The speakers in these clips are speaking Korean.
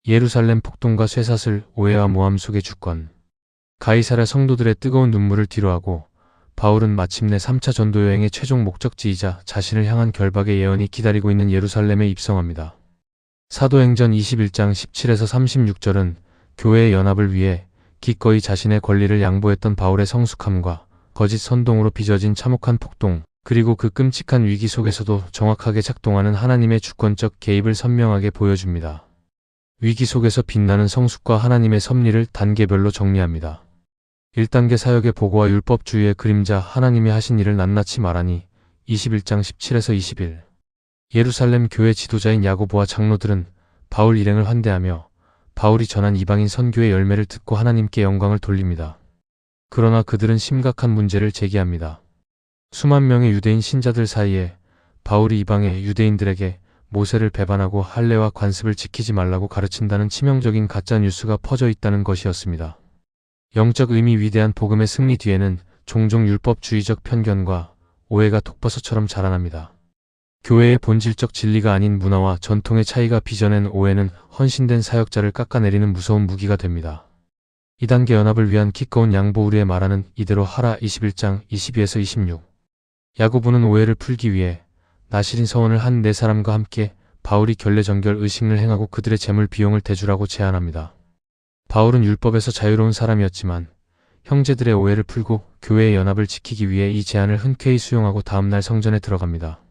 예루살렘 폭동과 쇠사슬, 오해와 모함 속의 주권. 가이사랴 성도들의 뜨거운 눈물을 뒤로하고 바울은 마침내 3차 전도 여행의 최종 목적지이자 자신을 향한 결박의 예언이 기다리고 있는 예루살렘에 입성합니다. 사도행전 21장 17에서 36절은 교회의 연합을 위해 기꺼이 자신의 권리를 양보했던 바울의 성숙함과 거짓 선동으로 빚어진 참혹한 폭동, 그리고 그 끔찍한 위기 속에서도 정확하게 작동하는 하나님의 주권적 개입을 선명하게 보여줍니다. 위기 속에서 빛나는 성숙과 하나님의 섭리를 단계별로 정리합니다. 1단계 사역의 보고와 율법주의의 그림자, 하나님이 하신 일을 낱낱이 말하니 21장 17에서 21. 예루살렘 교회 지도자인 야고보와 장로들은 바울 일행을 환대하며 바울이 전한 이방인 선교의 열매를 듣고 하나님께 영광을 돌립니다. 그러나 그들은 심각한 문제를 제기합니다. 수만 명의 유대인 신자들 사이에 바울이 이방의 유대인들에게 모세를 배반하고 할례와 관습을 지키지 말라고 가르친다는 치명적인 가짜 뉴스가 퍼져 있다는 것이었습니다. 영적 의미 위대한 복음의 승리 뒤에는 종종 율법주의적 편견과 오해가 독버섯처럼 자라납니다. 교회의 본질적 진리가 아닌 문화와 전통의 차이가 빚어낸 오해는 헌신된 사역자를 깎아내리는 무서운 무기가 됩니다. 2단계 연합을 위한 기꺼운 양보. 우리의 말하는 이대로 하라 21장 22에서 26. 야고보는 오해를 풀기 위해 나실인 서원을 한 4사람과 함께 바울이 결례정결 의식을 행하고 그들의 재물 비용을 대주라고 제안합니다. 바울은 율법에서 자유로운 사람이었지만 형제들의 오해를 풀고 교회의 연합을 지키기 위해 이 제안을 흔쾌히 수용하고 다음날 성전에 들어갑니다.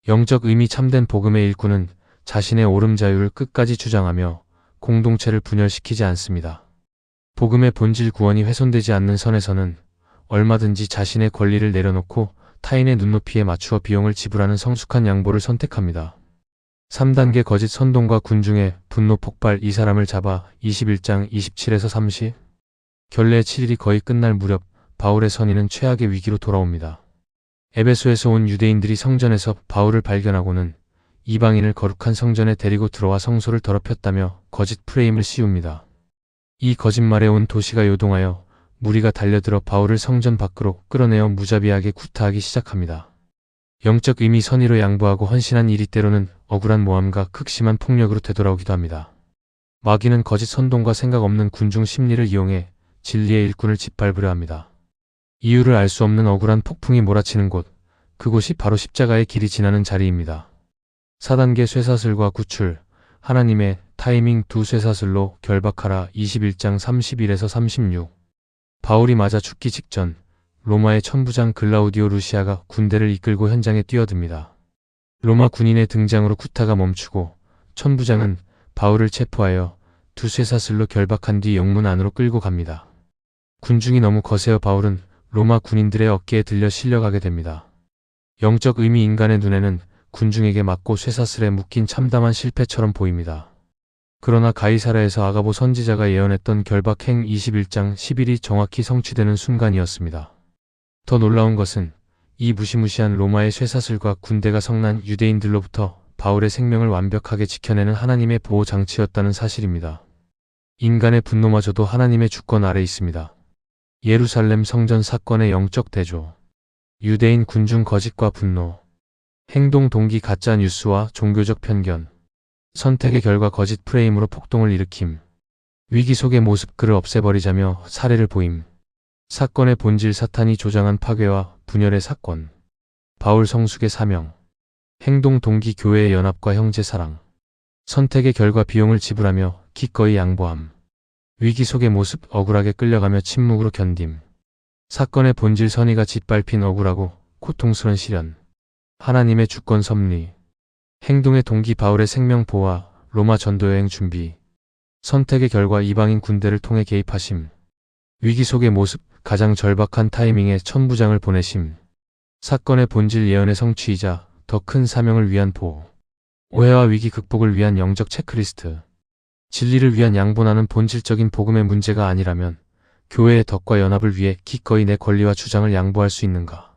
영적 의미 참된 복음의 일꾼은 자신의 오름 자유를 끝까지 주장하며 공동체를 분열시키지 않습니다. 복음의 본질 구원이 훼손되지 않는 선에서는 얼마든지 자신의 권리를 내려놓고 타인의 눈높이에 맞추어 비용을 지불하는 성숙한 양보를 선택합니다. 3단계 거짓 선동과 군중의 분노 폭발. 이 사람을 잡아 21장 27에서 30. 결례 7일이 거의 끝날 무렵 바울의 선의는 최악의 위기로 돌아옵니다. 에베소에서 온 유대인들이 성전에서 바울을 발견하고는 이방인을 거룩한 성전에 데리고 들어와 성소를 더럽혔다며 거짓 프레임을 씌웁니다. 이 거짓말에 온 도시가 요동하여 무리가 달려들어 바울을 성전 밖으로 끌어내어 무자비하게 구타하기 시작합니다. 영적 의미 선의로 양보하고 헌신한 일이 때로는 억울한 모함과 극심한 폭력으로 되돌아오기도 합니다. 마귀는 거짓 선동과 생각 없는 군중 심리를 이용해 진리의 일꾼을 짓밟으려 합니다. 이유를 알 수 없는 억울한 폭풍이 몰아치는 곳, 그곳이 바로 십자가의 길이 지나는 자리입니다. 4단계 쇠사슬과 구출. 하나님의 타이밍. 2 쇠사슬로 결박하라 21장 31에서 36. 바울이 맞아 죽기 직전 로마의 천부장 글라우디오 루시아가 군대를 이끌고 현장에 뛰어듭니다. 로마 군인의 등장으로 구타가 멈추고 천부장은 바울을 체포하여 2 쇠사슬로 결박한 뒤 영문 안으로 끌고 갑니다. 군중이 너무 거세어 바울은 로마 군인들의 어깨에 들려 실려가게 됩니다. 영적 의미. 인간의 눈에는 군중에게 맞고 쇠사슬에 묶인 참담한 실패처럼 보입니다. 그러나 가이사랴에서 아가보 선지자가 예언했던 결박행 21장 11이 정확히 성취되는 순간이었습니다. 더 놀라운 것은 이 무시무시한 로마의 쇠사슬과 군대가 성난 유대인들로부터 바울의 생명을 완벽하게 지켜내는 하나님의 보호장치였다는 사실입니다. 인간의 분노마저도 하나님의 주권 아래 있습니다. 예루살렘 성전 사건의 영적 대조. 유대인 군중 거짓과 분노. 행동 동기 가짜 뉴스와 종교적 편견. 선택의 결과 거짓 프레임으로 폭동을 일으킴. 위기 속의 모습. 그를 없애버리자며 사례를 보임. 사건의 본질. 사탄이 조장한 파괴와 분열의 사건. 바울 성숙의 사명. 행동 동기. 교회의 연합과 형제 사랑. 선택의 결과. 비용을 지불하며 기꺼이 양보함. 위기 속의 모습. 억울하게 끌려가며 침묵으로 견딤. 사건의 본질. 선의가 짓밟힌 억울하고 고통스런 시련. 하나님의 주권 섭리. 행동의 동기. 바울의 생명 보호와 로마 전도여행 준비. 선택의 결과. 이방인 군대를 통해 개입하심. 위기 속의 모습. 가장 절박한 타이밍에 천부장을 보내심. 사건의 본질. 예언의 성취이자 더 큰 사명을 위한 보호. 오해와 위기 극복을 위한 영적 체크리스트. 진리를 위한 양보나는 본질적인 복음의 문제가 아니라면 교회의 덕과 연합을 위해 기꺼이 내 권리와 주장을 양보할 수 있는가?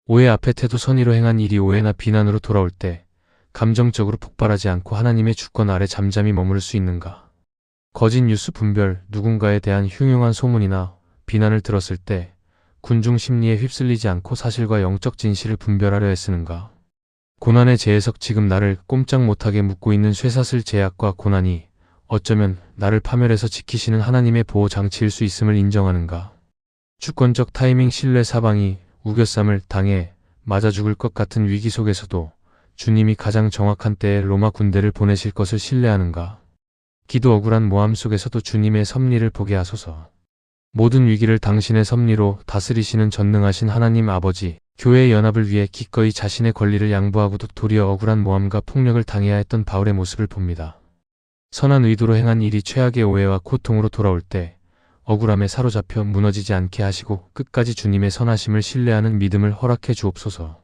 오해 앞에 태도 선의로 행한 일이 오해나 비난으로 돌아올 때 감정적으로 폭발하지 않고 하나님의 주권 아래 잠잠히 머무를 수 있는가? 거짓 뉴스 분별. 누군가에 대한 흉흉한 소문이나 비난을 들었을 때 군중 심리에 휩쓸리지 않고 사실과 영적 진실을 분별하려 애쓰는가? 고난의 재해석. 지금 나를 꼼짝 못하게 묶고 있는 쇠사슬. 제약과 고난이 어쩌면 나를 파멸해서 지키시는 하나님의 보호 장치일 수 있음을 인정하는가. 주권적 타이밍 신뢰 사방이 우겨쌈을 당해 맞아 죽을 것 같은 위기 속에서도 주님이 가장 정확한 때에 로마 군대를 보내실 것을 신뢰하는가. 기도 억울한 모함 속에서도 주님의 섭리를 보게 하소서. 모든 위기를 당신의 섭리로 다스리시는 전능하신 하나님 아버지, 교회의 연합을 위해 기꺼이 자신의 권리를 양보하고도 도리어 억울한 모함과 폭력을 당해야 했던 바울의 모습을 봅니다. 선한 의도로 행한 일이 최악의 오해와 고통으로 돌아올 때 억울함에 사로잡혀 무너지지 않게 하시고 끝까지 주님의 선하심을 신뢰하는 믿음을 허락해 주옵소서.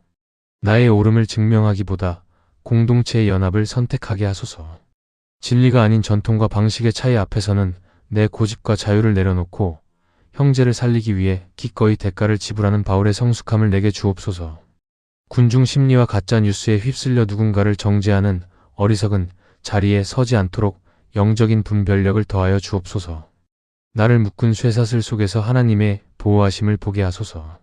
나의 옳음을 증명하기보다 공동체의 연합을 선택하게 하소서. 진리가 아닌 전통과 방식의 차이 앞에서는 내 고집과 자유를 내려놓고 형제를 살리기 위해 기꺼이 대가를 지불하는 바울의 성숙함을 내게 주옵소서. 군중 심리와 가짜 뉴스에 휩쓸려 누군가를 정죄하는 어리석은 자리에 서지 않도록 영적인 분별력을 더하여 주옵소서. 나를 묶은 쇠사슬 속에서 하나님의 보호하심을 보게 하소서.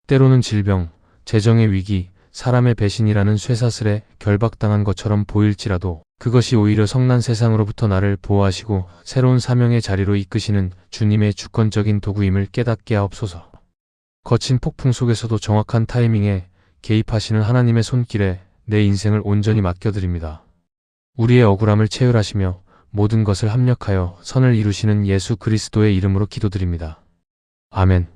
때로는 질병, 재정의 위기, 사람의 배신이라는 쇠사슬에 결박당한 것처럼 보일지라도 그것이 오히려 성난 세상으로부터 나를 보호하시고 새로운 사명의 자리로 이끄시는 주님의 주권적인 도구임을 깨닫게 하옵소서. 거친 폭풍 속에서도 정확한 타이밍에 개입하시는 하나님의 손길에 내 인생을 온전히 맡겨드립니다. 우리의 억울함을 체휼하시며 모든 것을 합력하여 선을 이루시는 예수 그리스도의 이름으로 기도드립니다. 아멘.